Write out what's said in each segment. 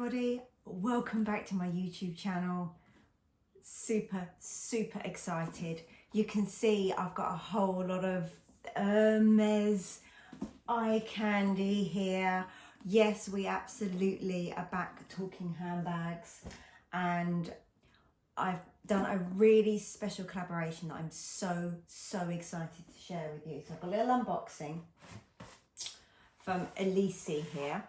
everybody, welcome back to my YouTube channel. Super excited. You can see I've got a whole lot of Hermes eye candy here. Yes, we absolutely are back talking handbags, and I've done a really special collaboration that I'm so excited to share with you. So I've got a little unboxing from Aelysee here.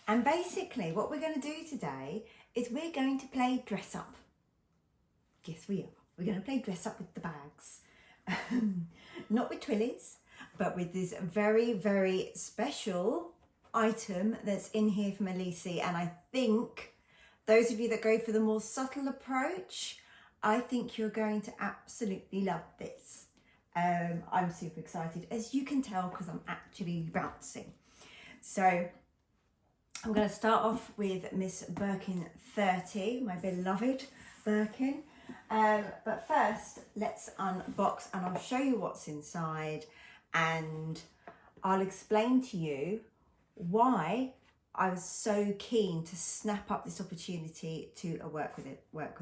And basically what we're going to do today is we're going to play dress up. Yes, we are. We're going to play dress up with the bags. Not with Twillies, but with this very special item that's in here from Aelysee. And I think those of you that go for the more subtle approach, I think you're going to absolutely love this. I'm super excited, as you can tell, because I'm actually bouncing. So I'm going to start off with Miss Birkin 30, my beloved Birkin. But first, let's unbox and I'll show you what's inside, and I'll explain to you why I was so keen to snap up this opportunity to work with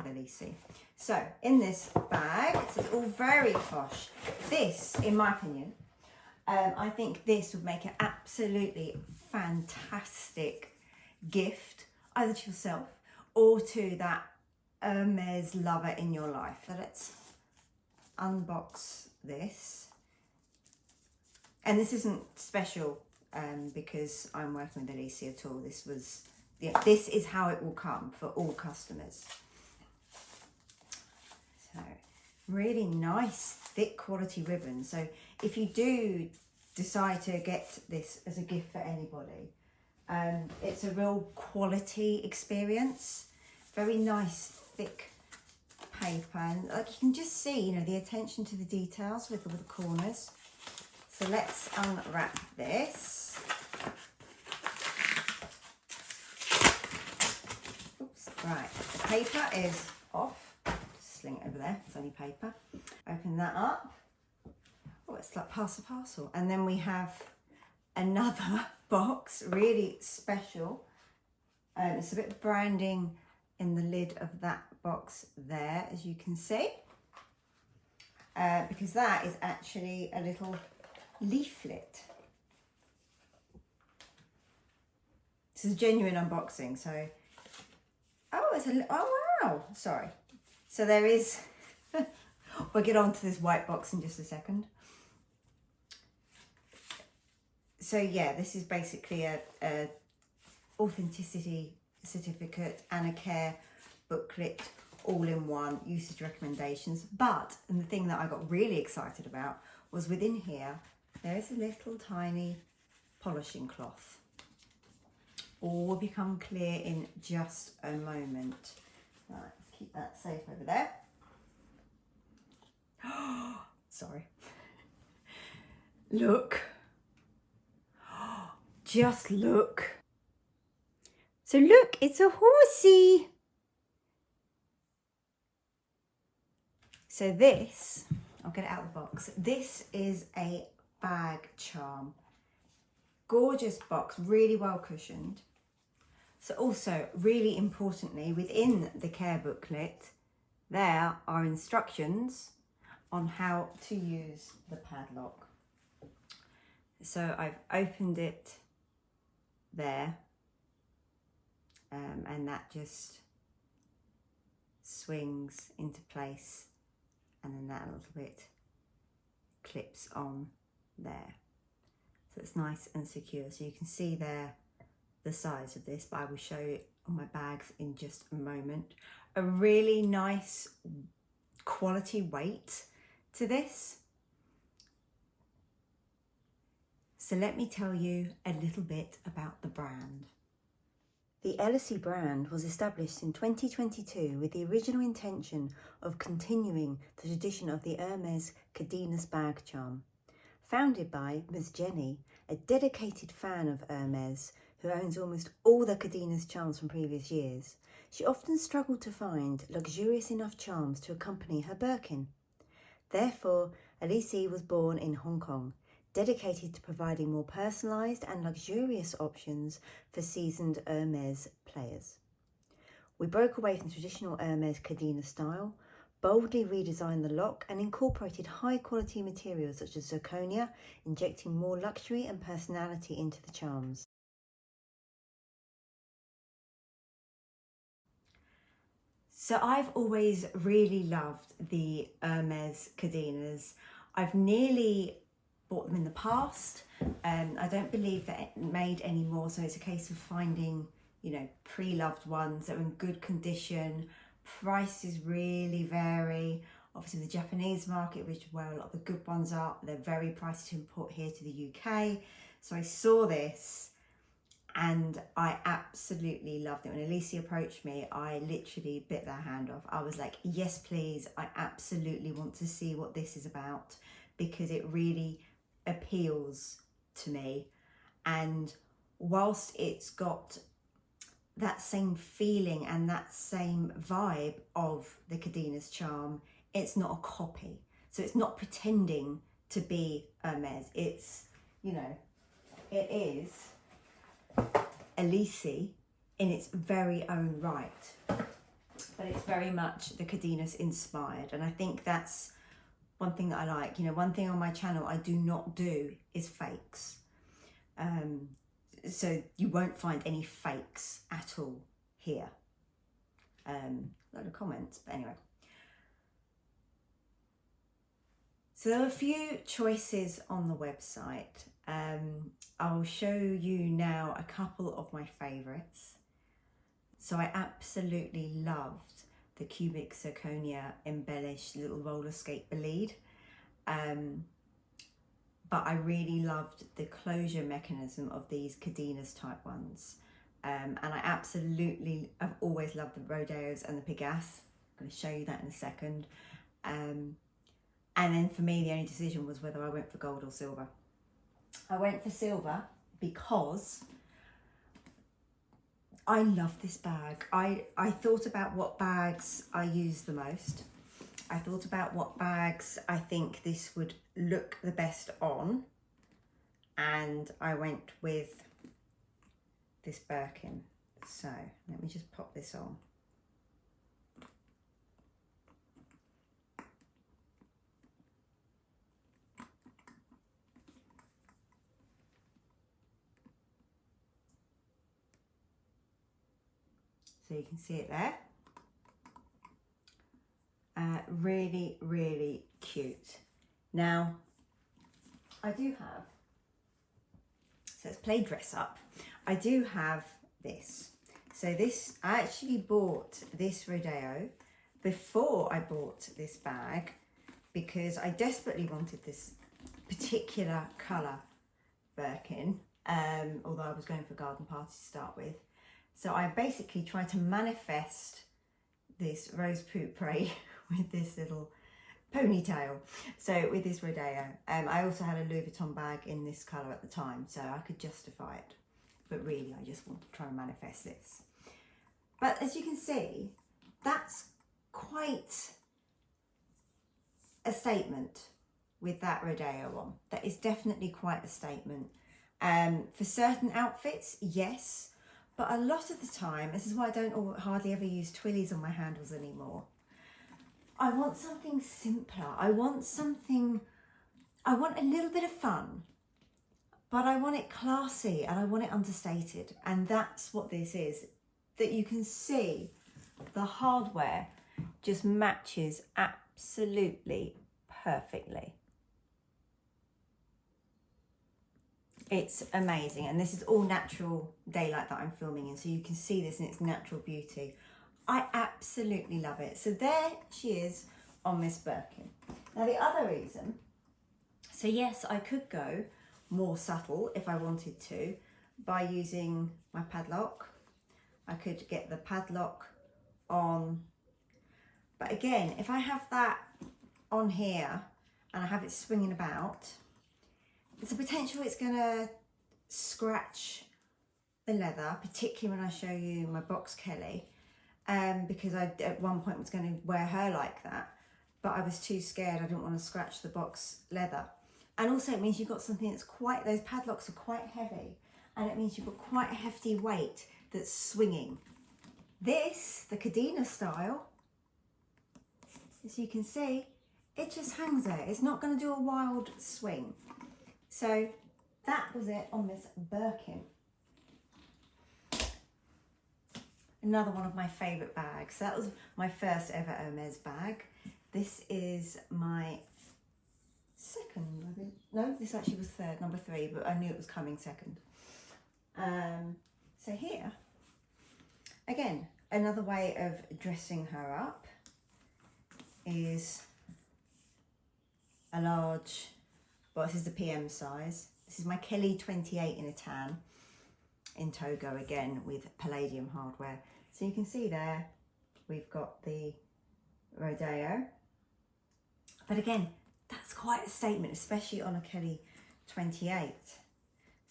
Aelysee. So in this bag, this is all very posh. This, in my opinion, I think this would make an absolutely fantastic gift, either to yourself or to that Hermes lover in your life. So let's unbox this. And this isn't special because I'm working with Aelysee at all. This is how it will come for all customers. So really nice thick quality ribbon. So if you do decide to get this as a gift for anybody, it's a real quality experience. Very nice thick paper, and like you can just see, you know, the attention to the details with the corners. So let's unwrap this. Oops, right, the paper is off. Just sling it over there, it's only paper. Open that up. Oh, it's like pass a parcel. And then we have another box, really special. It's a bit of branding in the lid of that box there, as you can see, because that is actually a little leaflet. This is a genuine unboxing. So, oh wow, sorry. So there is, we'll get on to this white box in just a second. So yeah, this is basically a authenticity certificate and a care booklet all in one, usage recommendations. And the thing that I got really excited about was within here, there is a little tiny polishing cloth. All will become clear in just a moment. Right, let's keep that safe over there. Sorry. Look. Just look. So look, it's a horsey. So this, I'll get it out of the box. This is a bag charm. Gorgeous box, really well cushioned. So also, really importantly, within the care booklet, there are instructions on how to use the padlock. So I've opened it there. And that just swings into place, and then that little bit clips on there. So it's nice and secure. So you can see there the size of this, but I will show you on my bags in just a moment. A really nice quality weight to this. So let me tell you a little bit about the brand. The Aelysee brand was established in 2022 with the original intention of continuing the tradition of the Hermes Cadenas bag charm. Founded by Ms. Jenny, a dedicated fan of Hermes who owns almost all the Cadenas charms from previous years, she often struggled to find luxurious enough charms to accompany her Birkin. Therefore, Aelysee was born in Hong Kong, dedicated to providing more personalised and luxurious options for seasoned Hermes players. We broke away from traditional Hermes Cadena style, boldly redesigned the lock and incorporated high-quality materials such as zirconia, injecting more luxury and personality into the charms. So I've always really loved the Hermes Cadenas. I've nearly bought them in the past. I don't believe they're made anymore, so it's a case of finding, you know, pre-loved ones that are in good condition. Prices really vary. Obviously the Japanese market, which is where a lot of the good ones are, they're very pricey to import here to the UK. So I saw this and I absolutely loved it. When Aelysee approached me, I literally bit their hand off. I was like, yes, please. I absolutely want to see what this is about, because it really appeals to me. And whilst it's got that same feeling and that same vibe of the Cadena's charm, it's not a copy. So it's not pretending to be Hermes. It's, you know, it is Aelysee in its very own right, but it's very much the Cadena's inspired. And I think that's one thing that I like. You know, one thing on my channel I do not do is fakes. So you won't find any fakes at all here. Load of comments, but anyway. So there are a few choices on the website. I'll show you now a couple of my favourites. So I absolutely loved the cubic zirconia embellished little roller skate bead. But I really loved the closure mechanism of these Cadenas type ones. And I absolutely, I've always loved the Rodeos and the Pegasus. I'm going to show you that in a second. And then for me, the only decision was whether I went for gold or silver. I went for silver because I love this bag. I thought about what bags I use the most. I thought about what bags I think this would look the best on. And I went with this Birkin. So let me just pop this on. So you can see it there. Really, really cute. Now, I do have, so let's play dress up. I do have this. So this, I actually bought this Rodeo before I bought this bag because I desperately wanted this particular colour Birkin, although I was going for a garden party to start with. So I basically tried to manifest this rose pourpre with this little ponytail. So with this Rodeo, I also had a Louis Vuitton bag in this colour at the time, so I could justify it. But really, I just want to try and manifest this. But as you can see, that's quite a statement with that Rodeo on. That is definitely quite a statement. For certain outfits, yes. But a lot of the time, this is why I don't hardly ever use twillies on my handles anymore. I want something simpler. I want a little bit of fun, but I want it classy and I want it understated. And that's what this is, that you can see the hardware just matches absolutely perfectly. It's amazing, and this is all natural daylight that I'm filming in, so you can see this in its natural beauty. I absolutely love it. So there she is on Miss Birkin. Now the other reason, so yes, I could go more subtle if I wanted to by using my padlock. I could get the padlock on, but again, if I have that on here and I have it swinging about, there's a potential it's going to scratch the leather, particularly when I show you my box Kelly, because I at one point was going to wear her like that, but I was too scared. I didn't want to scratch the box leather. And also it means you've got something that's quite, those padlocks are quite heavy, and it means you've got quite a hefty weight that's swinging. This, the Cadena style, as you can see, it just hangs there. It's not going to do a wild swing. So that was it on this Birkin. Another one of my favourite bags. So that was my first ever Hermes bag. This is my second, I think. No, this actually was third, number 3, but I knew it was coming second. So here, again, another way of dressing her up is a large, well, this is the PM size. This is my Kelly 28 in a tan, in Togo again with palladium hardware. So you can see there, we've got the Rodeo. But again, that's quite a statement, especially on a Kelly 28.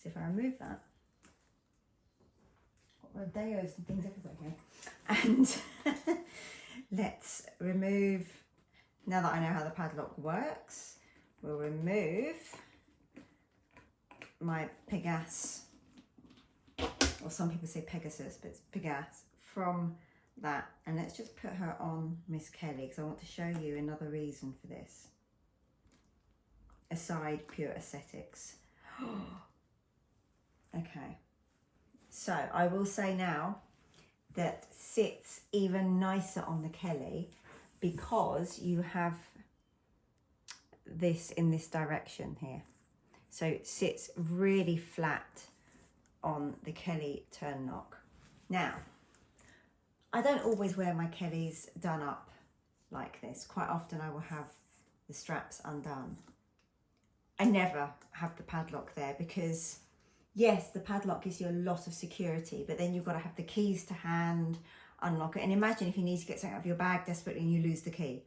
So if I remove that, Rodeos and things everywhere here. And let's remove, now that I know how the padlock works, we'll remove my Pegasus, or some people say Pegasus, but it's Pegasus, from that. And let's just put her on Miss Kelly, because I want to show you another reason for this, aside pure aesthetics. Okay, so I will say now that sits even nicer on the Kelly because you have this in this direction here. So it sits really flat on the Kelly turn knock. Now, I don't always wear my Kellys done up like this. Quite often I will have the straps undone. I never have the padlock there because, yes, the padlock gives you a lot of security, but then you've got to have the keys to hand, unlock it. And imagine if you need to get something out of your bag desperately and you lose the key.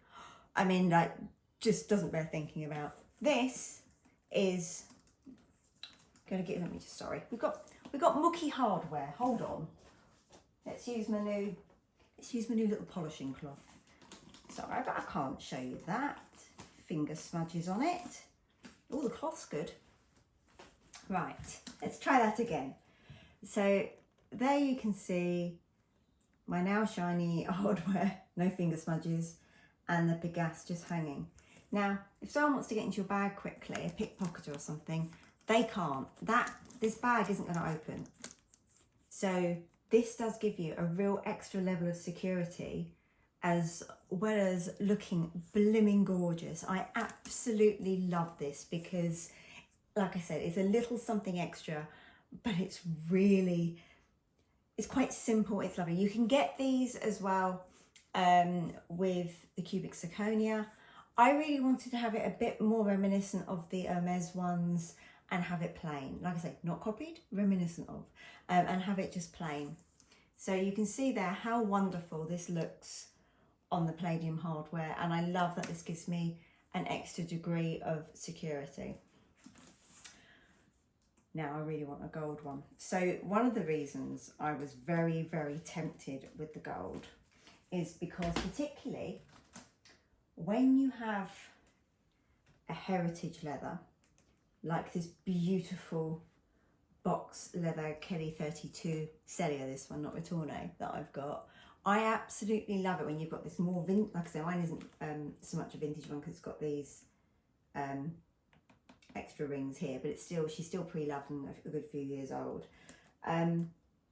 I mean, like, just doesn't bear thinking about. This is going to get, let me just, sorry. We've got mucky hardware. Hold on. Let's use my new little polishing cloth. Sorry, but I can't show you that. Finger smudges on it. Oh, the cloth's good. Right, let's try that again. So there you can see my now shiny hardware, no finger smudges, and the Pegasus just hanging. Now, if someone wants to get into your bag quickly, a pickpocketer or something, they can't. This bag isn't going to open. So this does give you a real extra level of security, as well as looking blimming gorgeous. I absolutely love this because, like I said, it's a little something extra, but it's quite simple. It's lovely. You can get these as well with the cubic zirconia. I really wanted to have it a bit more reminiscent of the Hermes ones and have it plain. Like I say, not copied, reminiscent of, and have it just plain. So you can see there how wonderful this looks on the palladium hardware, and I love that this gives me an extra degree of security. Now I really want a gold one. So one of the reasons I was very, very tempted with the gold is because, particularly when you have a heritage leather, like this beautiful box leather Kelly 32 Celia, this one, not Ritorne, that I've got. I absolutely love it when you've got this more like I say, mine isn't so much a vintage one because it's got these extra rings here, but she's still pre-loved and a good few years old. I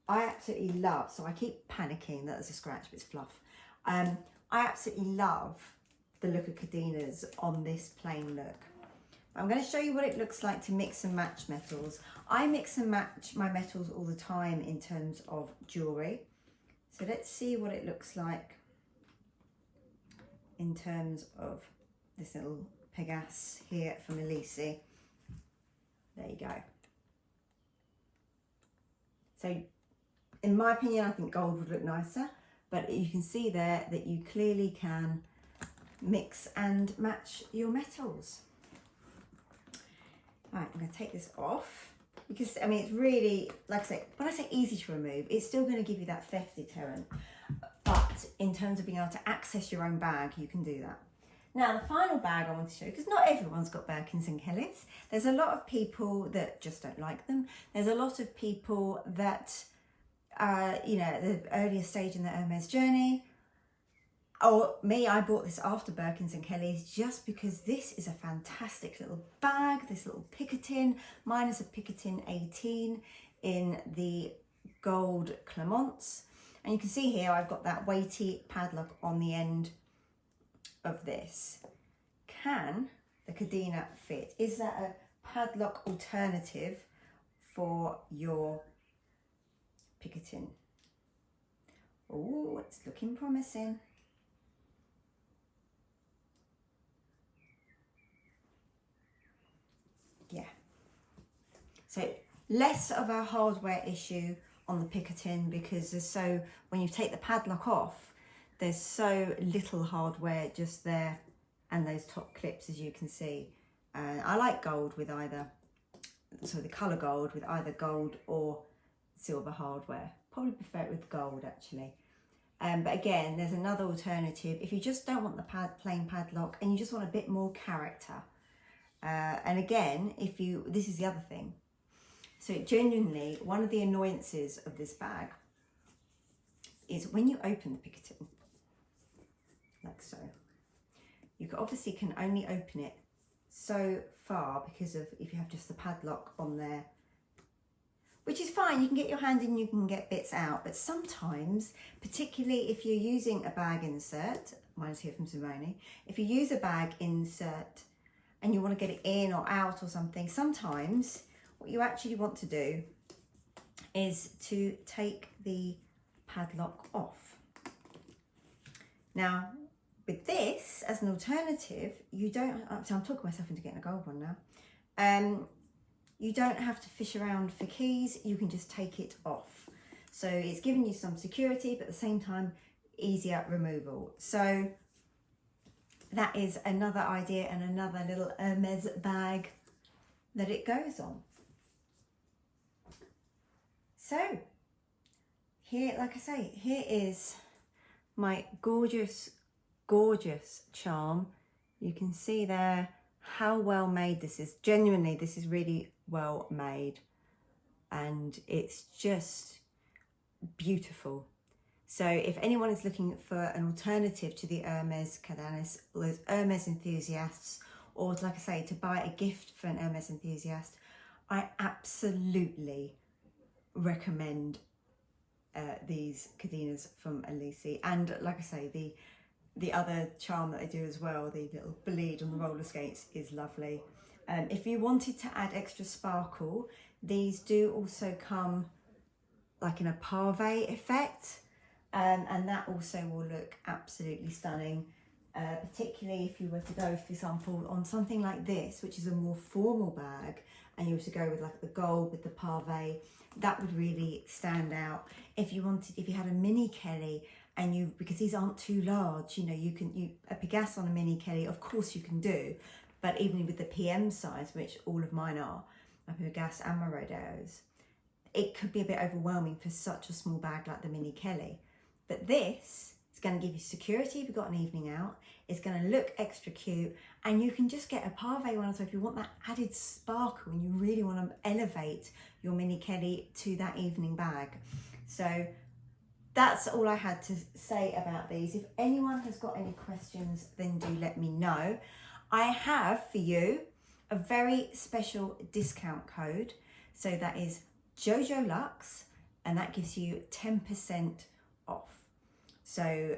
absolutely love, so I keep panicking that there's a scratch, but it's fluff. I absolutely love the look of Cadenas on this plain look. I'm going to show you what it looks like to mix and match metals. I mix and match my metals all the time in terms of jewellery. So let's see what it looks like in terms of this little Pegasus here from Aelysee. There you go. So in my opinion, I think gold would look nicer, but you can see there that you clearly can mix and match your metals. Right, I'm going to take this off because, I mean, it's really, like I say, when I say easy to remove, it's still going to give you that theft deterrent. But in terms of being able to access your own bag, you can do that. Now, the final bag I want to show, because not everyone's got Birkins and Kellys. There's a lot of people that just don't like them. There's a lot of people that, you know, at the earlier stage in the Hermes journey. Oh, me, I bought this after Birkins and Kellys just because this is a fantastic little bag, this little Picotin. Mine is a Picotin 18 in the gold Clemence. And you can see here, I've got that weighty padlock on the end of this. Can the Cadena fit? Is that a padlock alternative for your Picotin? Oh, it's looking promising. Yeah. So less of a hardware issue on the Picotin because when you take the padlock off, there's so little hardware just there, and those top clips, as you can see. I like gold with either, so the colour gold with either gold or silver hardware. Probably prefer it with gold actually. But again, there's another alternative if you just don't want the plain padlock and you just want a bit more character. And again, this is the other thing. So genuinely, one of the annoyances of this bag is when you open the Picotin, like so, you obviously can only open it so far because of if you have just the padlock on there, which is fine. You can get your hand in, you can get bits out, but sometimes, particularly if you're using a bag insert, mine is here from Simone, if you use a bag insert and you want to get it in or out or something, sometimes what you actually want to do is to take the padlock off. Now, with this as an alternative, you don't, so I'm talking myself into getting a gold one now. You don't have to fish around for keys, you can just take it off. So it's giving you some security, but at the same time, easier removal. So that is another idea and another little Hermes bag that it goes on. So here, like I say, here is my gorgeous, gorgeous charm. You can see there how well made this is. Genuinely, this is really well made and it's just beautiful. So if anyone is looking for an alternative to the Hermes Cadenas, or those Hermes enthusiasts, or like I say, to buy a gift for an Hermes enthusiast, I absolutely recommend these cadenas from Aelysee. And like I say, the other charm that they do as well, the little bleed on the roller skates, is lovely. If you wanted to add extra sparkle, these do also come like in a pave effect, and that also will look absolutely stunning, particularly if you were to go, for example, on something like this, which is a more formal bag, and you were to go with like the gold with the pave, that would really stand out. If you had a mini Kelly, and because these aren't too large, you know, a Pegasus on a mini Kelly, of course you can do, but even with the PM size, which all of mine are, my Pegasus and my Rodeos, it could be a bit overwhelming for such a small bag like the mini Kelly. But this is going to give you security if you've got an evening out. It's going to look extra cute, and you can just get a pave one. So if you want that added sparkle and you really want to elevate your mini Kelly to that evening bag. So that's all I had to say about these. If anyone has got any questions, then do let me know. I have for you a very special discount code. So that is jojolux, and that gives you 10% off. So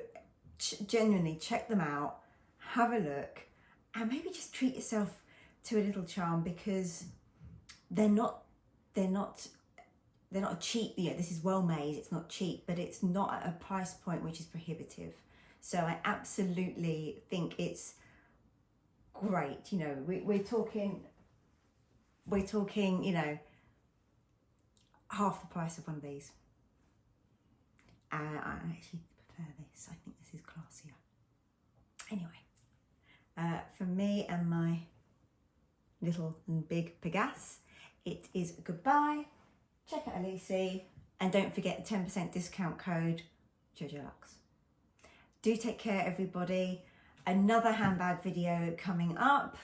genuinely check them out, have a look, and maybe just treat yourself to a little charm, because they're not cheap. Yeah, this is well made, it's not cheap, but it's not at a price point which is prohibitive. So I absolutely think it's great. You know, we're talking, you know, half the price of one of these. I actually prefer this. I think this is classier. Anyway, for me and my little and big Pegasus, it is goodbye. Check out Aelysee, and don't forget the 10% discount code jojolux. Do take care, everybody. another handbag video coming up.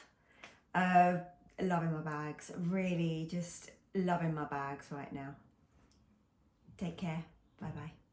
Loving my bags, really just loving my bags right now. Take care. Bye bye.